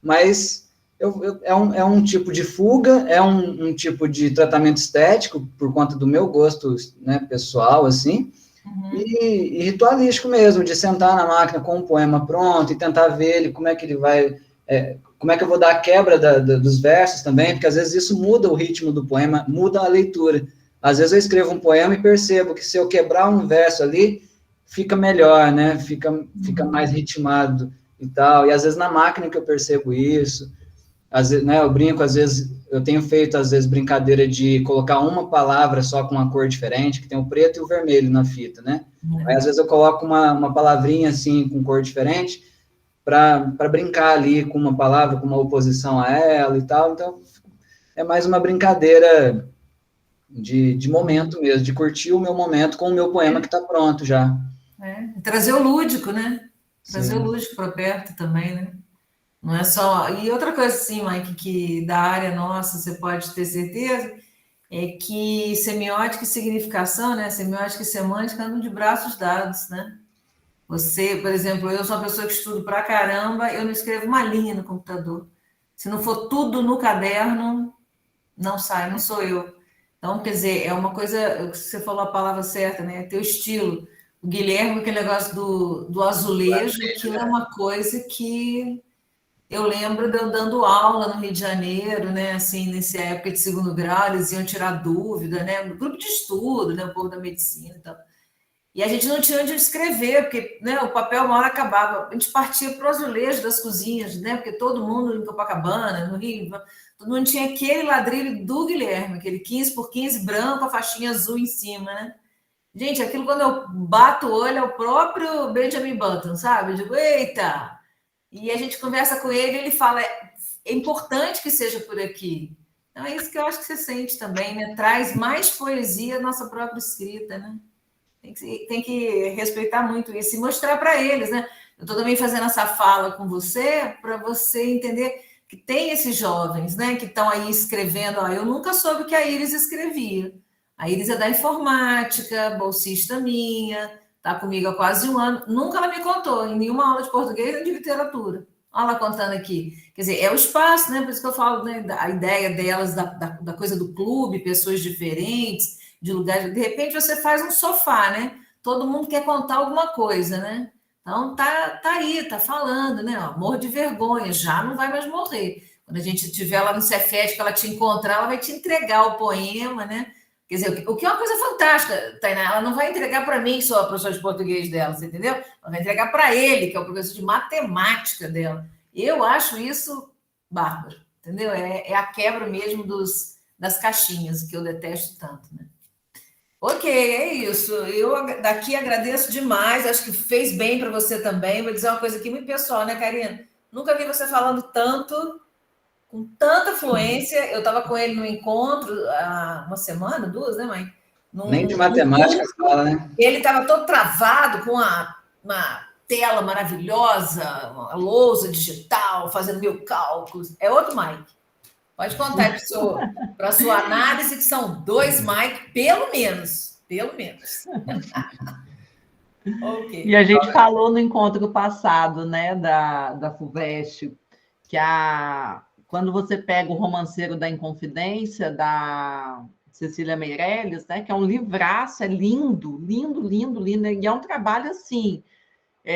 S4: Mas é um tipo de fuga, é um tipo de tratamento estético, por conta do meu gosto, né, pessoal, assim, e ritualístico mesmo, de sentar na máquina com um poema pronto e tentar ver ele, como é que ele vai, como é que eu vou dar a quebra dos versos também, porque às vezes isso muda o ritmo do poema, muda a leitura. Às vezes eu escrevo um poema e percebo que se eu quebrar um verso ali, fica melhor, né, fica mais ritmado e tal, e às vezes na máquina que eu percebo isso. Às vezes, né, eu brinco, às vezes, eu tenho feito, às vezes, brincadeira de colocar uma palavra só com uma cor diferente, que tem o preto e o vermelho na fita, né? Aí, às vezes, eu coloco uma palavrinha, assim, com cor diferente, para brincar ali com uma palavra, com uma oposição a ela e tal. Então, é mais uma brincadeira de momento mesmo, de curtir o meu momento com o meu poema que está pronto já.
S3: Trazer o lúdico, né? Trazer
S4: Sim.
S3: o lúdico para perto também, né? Não é só... E outra coisa, assim, Mike, que da área nossa, você pode ter certeza, é que semiótica e significação, né? Semiótica e semântica andam de braços dados, né? Você, por exemplo, eu sou uma pessoa que estudo pra caramba, eu não escrevo uma linha no computador. Se não for tudo no caderno, não sai, não sou eu. Então, quer dizer, é uma coisa, você falou a palavra certa, né? Teu estilo. O Guilherme, aquele negócio do azulejo, aquilo é uma coisa que eu lembro de eu dando aula no Rio de Janeiro, né? Assim, nessa época de segundo grau, eles iam tirar dúvida, né? No grupo de estudo, né? O povo da medicina e tal. E a gente não tinha onde escrever, porque, né, o papel uma hora acabava. A gente partia para o azulejo das cozinhas, né? Porque todo mundo em Copacabana, no Rio, todo mundo tinha aquele ladrilho do Guilherme, aquele 15 por 15 branco, a faixinha azul em cima, né? Gente, aquilo quando eu bato o olho é o próprio Benjamin Button, sabe? Eu digo, eita! E a gente conversa com ele, ele fala, é importante que seja por aqui. Então é isso que eu acho que você sente também, né? Traz mais poesia à nossa própria escrita, né? Tem que respeitar muito isso e mostrar para eles, né? Eu estou também fazendo essa fala com você para você entender que tem esses jovens, né, que estão aí escrevendo. Ó, eu nunca soube que a Iris escrevia. A Iris é da informática, bolsista minha, está comigo há quase um ano. Nunca ela me contou em nenhuma aula de português nem de literatura. Olha ela contando aqui. Quer dizer, é o espaço, né? Por isso que eu falo, né, a ideia delas, da coisa do clube, pessoas diferentes, de lugares. De repente você faz um sofá, né? Todo mundo quer contar alguma coisa, né? Então tá aí, tá falando, né? Ó, morro de vergonha, já não vai mais morrer. Quando a gente estiver lá no Cefet, que ela te encontrar, ela vai te entregar o poema, né? Quer dizer, o que é uma coisa fantástica, Tainá, ela não vai entregar para mim, que sou a professora de português dela, você entendeu? Ela vai entregar para ele, que é o professor de matemática dela. Eu acho isso bárbaro, entendeu? É a quebra mesmo das caixinhas, que eu detesto tanto, né? Ok, é isso. Eu daqui agradeço demais, acho que fez bem para você também. Vou dizer uma coisa aqui muito pessoal, né, Karina? Nunca vi você falando tanto, com tanta fluência. Eu estava com ele no encontro há uma semana, 2, né, mãe?
S4: Nem de matemática fala, né?
S3: Ele estava todo travado com uma tela maravilhosa, uma lousa digital, fazendo mil cálculos. É outro Mike. Pode contar para a sua análise, que são 2 Mike, pelo menos. Pelo menos.
S1: Okay. E a gente falou no encontro passado, né, da FUVEST, que quando você pega o Romanceiro da Inconfidência, da Cecília Meirelles, né, que é um livraço, é lindo, lindo, lindo, lindo, e é um trabalho, assim,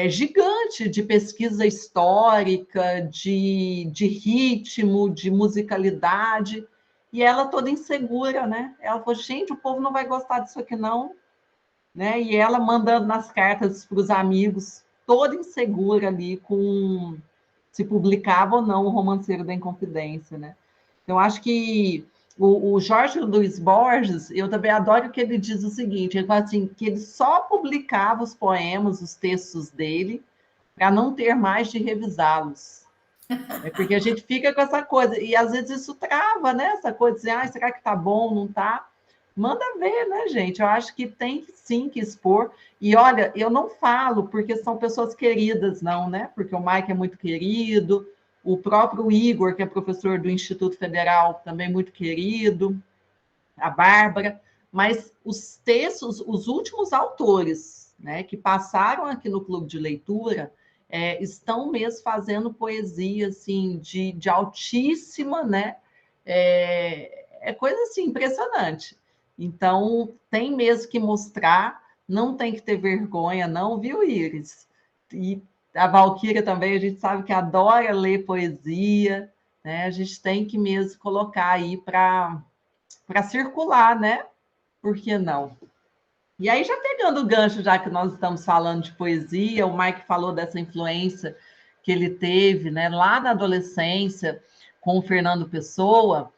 S1: gigante de pesquisa histórica, de ritmo, de musicalidade, e ela toda insegura, né? Ela falou, gente, o povo não vai gostar disso aqui, não. Né? E ela mandando nas cartas para os amigos, toda insegura ali, se publicava ou não o Romanceiro da Inconfidência, né? Então, acho que o Jorge Luiz Borges, eu também adoro que ele diz o seguinte, ele fala assim, que ele só publicava os poemas, os textos dele, para não ter mais de revisá-los. Porque a gente fica com essa coisa, e às vezes isso trava, né? Essa coisa de dizer, será que tá bom, não tá? Manda ver, né, gente? Eu acho que tem sim que expor. E olha, eu não falo porque são pessoas queridas, não, né? Porque o Mike é muito querido, o próprio Igor, que é professor do Instituto Federal, também muito querido, a Bárbara, mas os textos, os últimos autores, né, que passaram aqui no Clube de Leitura, estão mesmo fazendo poesia assim, de altíssima, né? É coisa assim, impressionante. Então, tem mesmo que mostrar, não tem que ter vergonha, não, viu, Iris? E a Valquíria também, a gente sabe que adora ler poesia, né? A gente tem que mesmo colocar aí para circular, né? Por que não? E aí, já pegando o gancho, já que nós estamos falando de poesia, o Mike falou dessa influência que ele teve, né, lá na adolescência, com o Fernando Pessoa,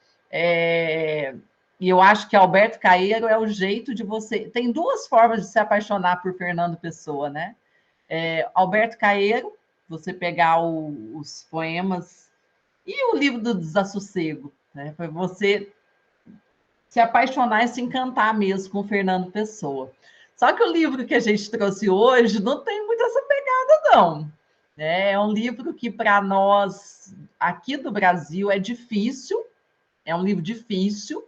S1: e eu acho que Alberto Caeiro é o jeito de você... Tem 2 formas de se apaixonar por Fernando Pessoa, né? Alberto Caeiro, você pegar os poemas, e o livro do Desassossego, né? Foi você se apaixonar e se encantar mesmo com Fernando Pessoa. Só que o livro que a gente trouxe hoje não tem muito essa pegada, não. É um livro que, para nós, aqui do Brasil, é difícil, é um livro difícil,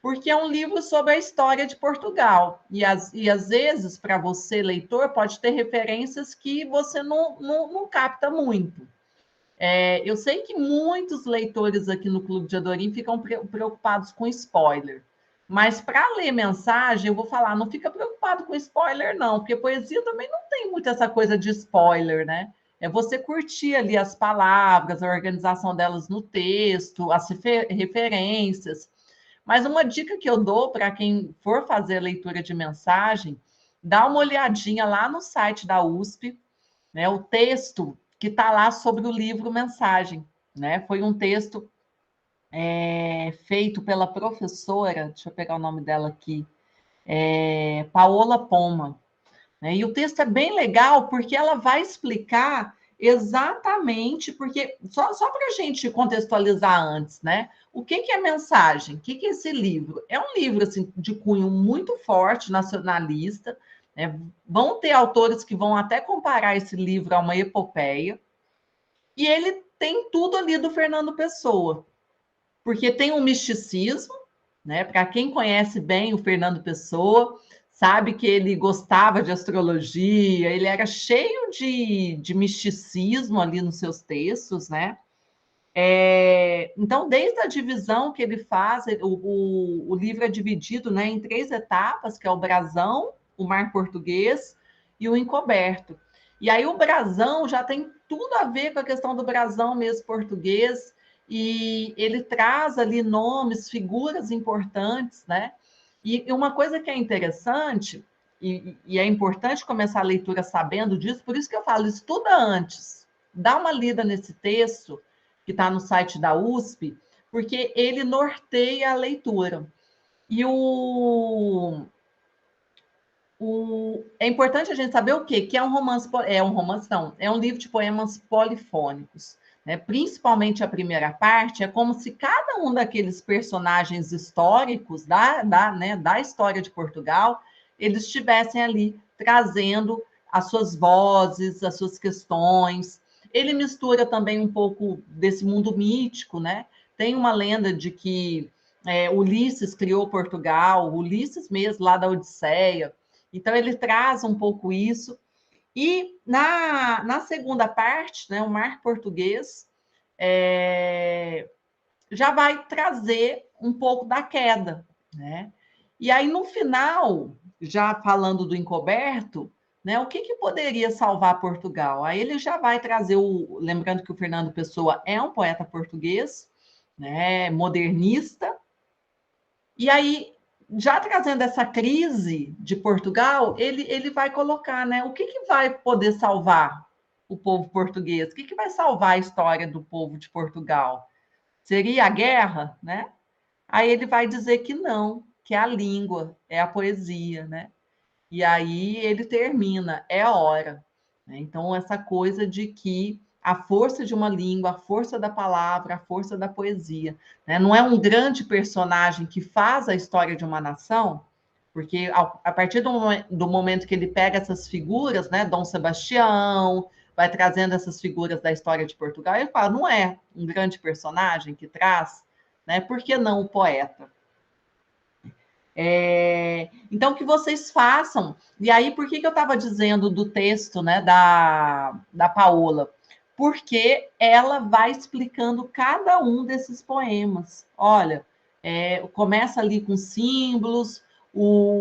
S1: porque é um livro sobre a história de Portugal. E às vezes, para você, leitor, pode ter referências que você não capta muito. Eu sei que muitos leitores aqui no Clube de Adorim ficam preocupados com spoiler, mas para ler mensagem, eu vou falar, não fica preocupado com spoiler, não, porque poesia também não tem muito essa coisa de spoiler, né? É você curtir ali as palavras, a organização delas no texto, as referências. Mas uma dica que eu dou para quem for fazer a leitura de mensagem, dá uma olhadinha lá no site da USP, né? O texto que está lá sobre o livro Mensagem, né? Foi um texto feito pela professora, deixa eu pegar o nome dela aqui, Paola Poma, né? E o texto é bem legal porque ela vai explicar exatamente, porque só para a gente contextualizar antes, né? O que é mensagem? O que é esse livro? É um livro assim, de cunho muito forte, nacionalista, Vão ter autores que vão até comparar esse livro a uma epopeia, e ele tem tudo ali do Fernando Pessoa, porque tem um misticismo, né? Para quem conhece bem o Fernando Pessoa, sabe que ele gostava de astrologia, ele era cheio de misticismo ali nos seus textos, né? Então, desde a divisão que ele faz, o livro é dividido, né, em 3 etapas, que é o brasão, o mar português e o encoberto. E aí o brasão já tem tudo a ver com a questão do brasão mesmo português, e ele traz ali nomes, figuras importantes, né? E uma coisa que é interessante, e é importante começar a leitura sabendo disso, por isso que eu falo, estuda antes, dá uma lida nesse texto, que está no site da USP, porque ele norteia a leitura. E é importante a gente saber o quê? Que é um romance, é um livro de poemas polifônicos, né? Principalmente a primeira parte, é como se cada um daqueles personagens históricos da história de Portugal, eles estivessem ali trazendo as suas vozes, as suas questões. Ele mistura também um pouco desse mundo mítico, né? Tem uma lenda de que Ulisses criou Portugal, Ulisses mesmo, lá da Odisseia. Então, ele traz um pouco isso. E na segunda parte, né, o Mar Português, já vai trazer um pouco da queda, né? E aí, no final, já falando do encoberto, né, o que poderia salvar Portugal? Aí ele já vai trazer lembrando que o Fernando Pessoa é um poeta português, né, modernista, e aí, já trazendo essa crise de Portugal, ele vai colocar, né, o que vai poder salvar o povo português? O que vai salvar a história do povo de Portugal? Seria a guerra, né? Aí ele vai dizer que não, que é a língua, é a poesia, né? E aí ele termina, é a hora. Né? Então, essa coisa de que a força de uma língua, a força da palavra, a força da poesia. Né? Não é um grande personagem que faz a história de uma nação, porque a partir do momento que ele pega essas figuras, né, Dom Sebastião, vai trazendo essas figuras da história de Portugal, ele fala, não é um grande personagem que traz, né? Por que não o poeta? Então, que vocês façam. E aí, por que eu estava dizendo do texto, né, da Paola? Porque ela vai explicando cada um desses poemas. Olha, começa ali com símbolos,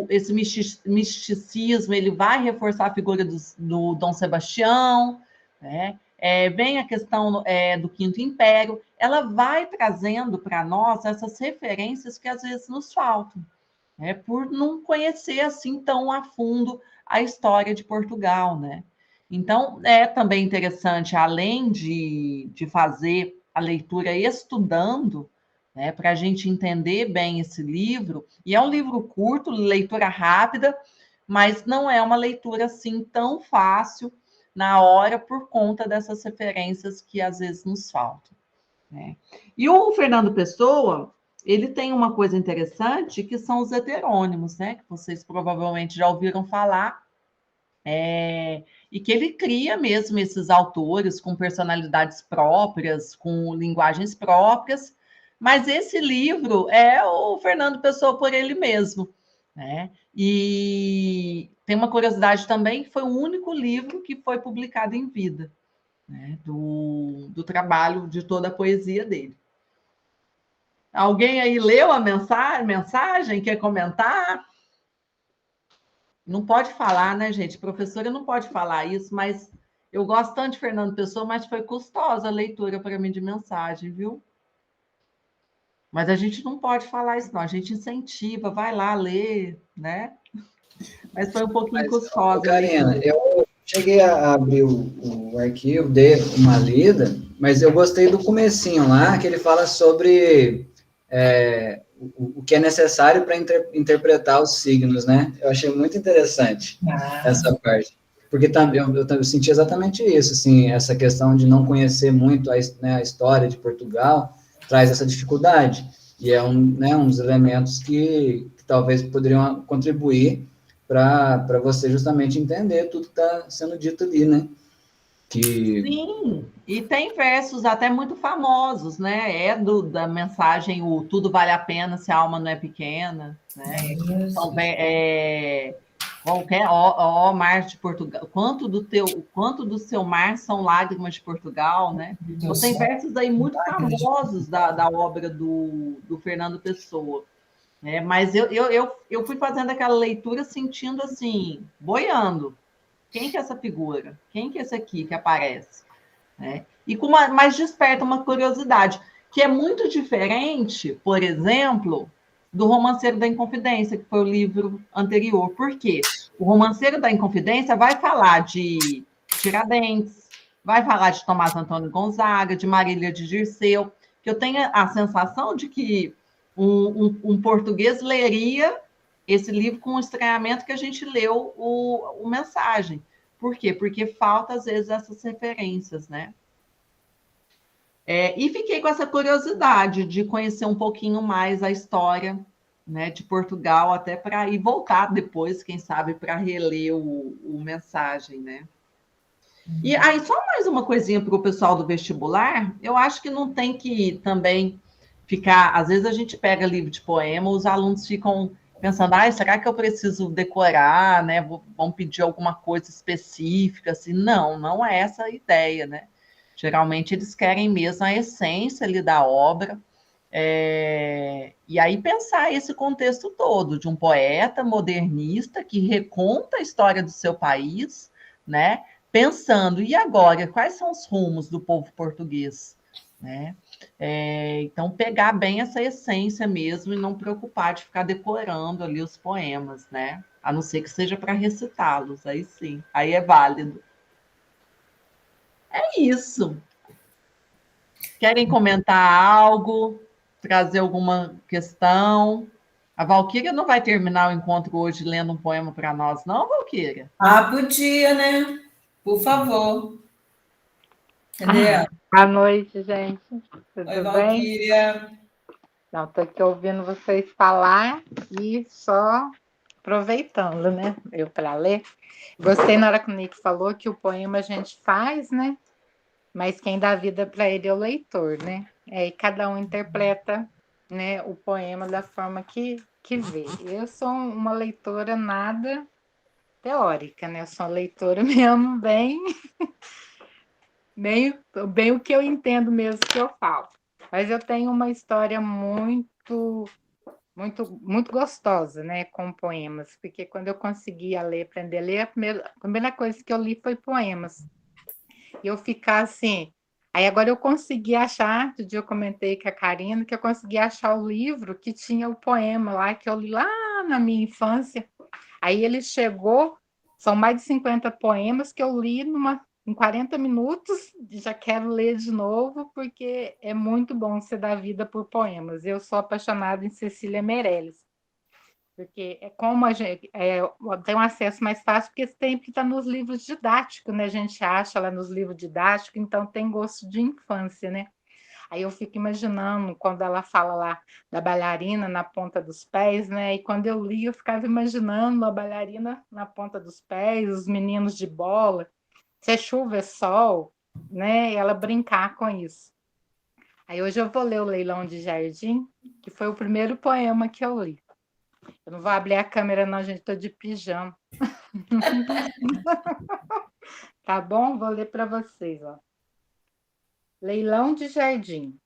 S1: esse misticismo, ele vai reforçar a figura do Dom Sebastião, né? Vem a questão do Quinto Império, ela vai trazendo para nós essas referências que às vezes nos faltam. Por não conhecer assim tão a fundo a história de Portugal, né? Então, é também interessante, além de fazer a leitura estudando, né, para a gente entender bem esse livro, e é um livro curto, leitura rápida, mas não é uma leitura assim tão fácil na hora por conta dessas referências que às vezes nos faltam. Né? E o Fernando Pessoa, ele tem uma coisa interessante, que são os heterônimos, né? Que vocês provavelmente já ouviram falar, e que ele cria mesmo esses autores com personalidades próprias, com linguagens próprias, mas esse livro é o Fernando Pessoa por ele mesmo, né? E tem uma curiosidade também, que foi o único livro que foi publicado em vida, né? Do trabalho, de toda a poesia dele. Alguém aí leu a mensagem? Quer comentar? Não pode falar, né, gente? Professora não pode falar isso, mas eu gosto tanto de Fernando Pessoa, mas foi custosa a leitura para mim de mensagem, viu? Mas a gente não pode falar isso, não. A gente incentiva, vai lá ler, né? Mas foi um pouquinho custosa.
S4: Karina, eu cheguei a abrir o arquivo, dei uma lida, mas eu gostei do comecinho lá, que ele fala sobre o que é necessário para interpretar os signos, né? Eu achei muito interessante essa parte, porque também eu senti exatamente isso, assim, essa questão de não conhecer muito a história de Portugal traz essa dificuldade, e é um dos elementos que talvez poderiam contribuir para você justamente entender tudo que está sendo dito ali, né?
S1: Sim, e tem versos até muito famosos, né? Da mensagem o tudo vale a pena se a alma não é pequena, né? Então, qualquer ó mar de Portugal, quanto do seu mar são lágrimas de Portugal, né? Então tem versos aí muito famosos da obra do Fernando Pessoa, né? Mas eu fui fazendo aquela leitura sentindo assim, boiando. Quem que é essa figura? Quem que é esse aqui que aparece? Né? E mas desperta uma curiosidade, que é muito diferente, por exemplo, do Romanceiro da Inconfidência, que foi o livro anterior. Por quê? O Romanceiro da Inconfidência vai falar de Tiradentes, vai falar de Tomás Antônio Gonzaga, de Marília de Dirceu, que eu tenho a sensação de que um português leria esse livro com o estranhamento que a gente leu o Mensagem. Por quê? Porque falta, às vezes, essas referências, né? E fiquei com essa curiosidade de conhecer um pouquinho mais a história, né, de Portugal, até para ir voltar depois, quem sabe, para reler o Mensagem, né? E aí, só mais uma coisinha para o pessoal do vestibular, eu acho que não tem que também ficar. Às vezes a gente pega livro de poema, os alunos ficam pensando, será que eu preciso decorar, né? Vão pedir alguma coisa específica, assim. Não, não é essa a ideia, né? Geralmente eles querem mesmo a essência ali da obra, e aí pensar esse contexto todo de um poeta modernista que reconta a história do seu país, né? Pensando, e agora, quais são os rumos do povo português, né? Então, pegar bem essa essência mesmo e não preocupar de ficar decorando ali os poemas, né? A não ser que seja para recitá-los, aí sim, aí é válido. É isso. Querem comentar algo? Trazer alguma questão? A Valquíria não vai terminar o encontro hoje lendo um poema para nós, não, Valquíria?
S3: Podia, né? Por favor. Cadê ela?
S6: Boa noite, gente. Tudo
S3: Oi,
S6: bem?
S3: Valquíria.
S6: Não, estou aqui ouvindo vocês falar e só aproveitando, né? Eu para ler. Gostei na hora que o Nick falou que o poema a gente faz, né? Mas quem dá vida para ele é o leitor, né? E cada um interpreta, né, o poema da forma que vê. Eu sou uma leitora nada teórica, né? Eu sou uma leitora mesmo bem o que eu entendo mesmo que eu falo. Mas eu tenho uma história muito, muito, muito gostosa, né, com poemas, porque quando eu conseguia ler, aprender a ler, a primeira coisa que eu li foi poemas. E eu ficar assim. Aí agora eu consegui achar, outro dia eu comentei com a Karina, que eu consegui achar o livro que tinha o poema lá, que eu li lá na minha infância. Aí ele chegou, são mais de 50 poemas que eu li em 40 minutos, já quero ler de novo, porque é muito bom você dar vida por poemas. Eu sou apaixonada em Cecília Meirelles, porque é como a gente tem um acesso mais fácil, porque sempre está nos livros didáticos, né? A gente acha lá nos livros didáticos, então tem gosto de infância, né? Aí eu fico imaginando quando ela fala lá da bailarina na ponta dos pés, né? E quando eu li, eu ficava imaginando a bailarina na ponta dos pés, os meninos de bola, se é chuva, é sol, né? E ela brincar com isso. Aí hoje eu vou ler o Leilão de Jardim, que foi o primeiro poema que eu li. Eu não vou abrir a câmera, não, gente, estou de pijama. Tá bom? Vou ler para vocês, ó. Leilão de Jardim.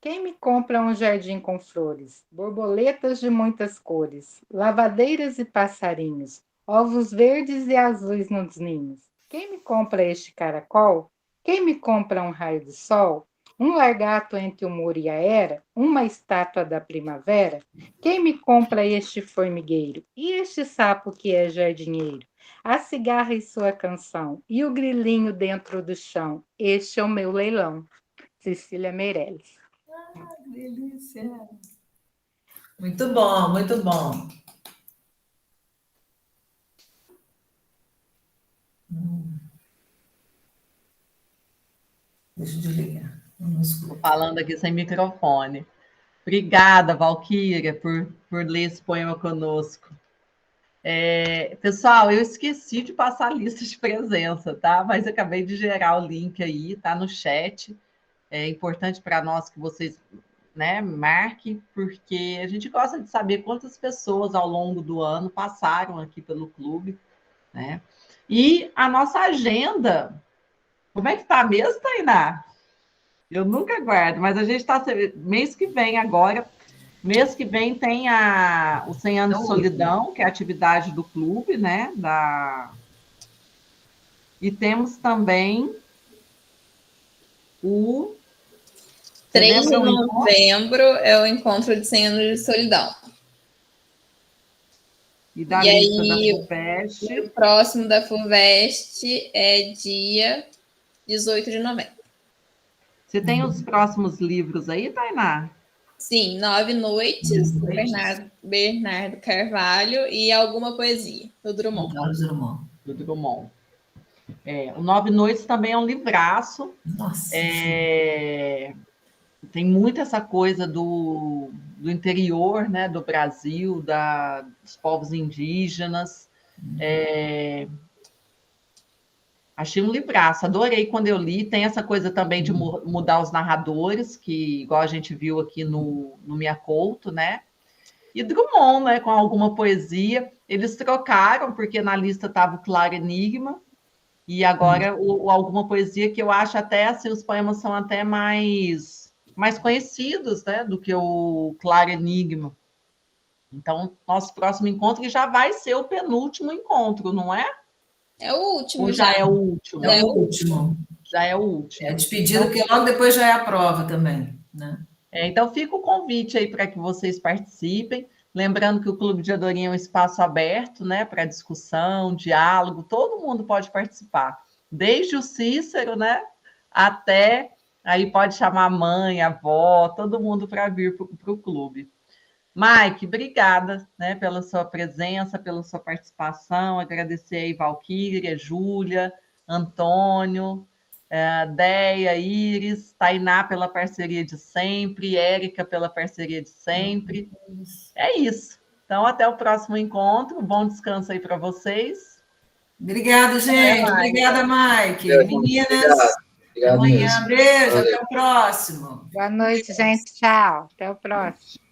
S6: Quem me compra um jardim com flores, borboletas de muitas cores, lavadeiras e passarinhos, ovos verdes e azuis nos ninhos? Quem me compra este caracol? Quem me compra um raio de sol? Um largato entre o muro e a era? Uma estátua da primavera? Quem me compra este formigueiro? E este sapo que é jardinheiro? A cigarra e sua canção, e o grilinho dentro do chão. Este é o meu leilão. Cecília Meirelles.
S3: Que delícia. Muito bom, muito bom. Deixa eu desligar. Não
S1: Estou falando aqui sem microfone. Obrigada, Valquíria, por ler esse poema conosco. Pessoal, eu esqueci de passar a lista de presença, tá? Mas acabei de gerar o link aí, tá no chat. É importante para nós que vocês, né, marquem, porque a gente gosta de saber quantas pessoas ao longo do ano passaram aqui pelo clube, né? E a nossa agenda, como é que tá mesmo, Tainá? Eu nunca guardo, mas a gente está mês que vem agora. Mês que vem tem o 100 anos de solidão, que é a atividade do clube, né? E temos também o
S2: 3 de novembro é o encontro de 100 anos de solidão.
S1: E da lista da FUVEST.
S2: O próximo da FUVEST é dia 18 de novembro.
S1: Você tem os próximos livros aí, Tainá?
S2: Sim, 9 Noites, Bernardo Carvalho e Alguma Poesia, do Drummond.
S1: Do Drummond. O 9 Noites também é um livraço.
S3: Nossa.
S1: Tem muito essa coisa do interior, né, do Brasil, dos povos indígenas. Achei um livraço, adorei quando eu li. Tem essa coisa também de mudar os narradores, que igual a gente viu aqui no Minha Couto, né? E Drummond, né, com Alguma Poesia. Eles trocaram, porque na lista estava o Claro Enigma, e agora o Alguma Poesia, que eu acho até assim, os poemas são até mais conhecidos, né, do que o Claro Enigma. Então, nosso próximo encontro já vai ser o penúltimo encontro, não é?
S2: É o último.
S1: Ou já é o último?
S3: É o último.
S1: Já é o último.
S3: É a despedida, porque logo depois já é a prova também, né?
S1: Então, fica o convite aí para que vocês participem. Lembrando que o Clube de Adorinha é um espaço aberto, né, para discussão, diálogo, todo mundo pode participar. Desde o Cícero, né, até aí pode chamar a mãe, a avó, todo mundo para vir para o clube. Mike, obrigada, né, pela sua presença, pela sua participação. Agradecer aí Valquíria, Júlia, Antônio, Deia, Iris, Tainá pela parceria de sempre, Érica pela parceria de sempre. É isso. Então, até o próximo encontro. Bom descanso aí para vocês.
S3: Obrigada, gente. Obrigada, Mike. Meninas,
S4: obrigado
S3: amanhã.
S4: mesmo.
S3: Beijo,
S4: Valeu.
S3: até o próximo.
S6: Boa noite, gente. Tchau. Até o próximo.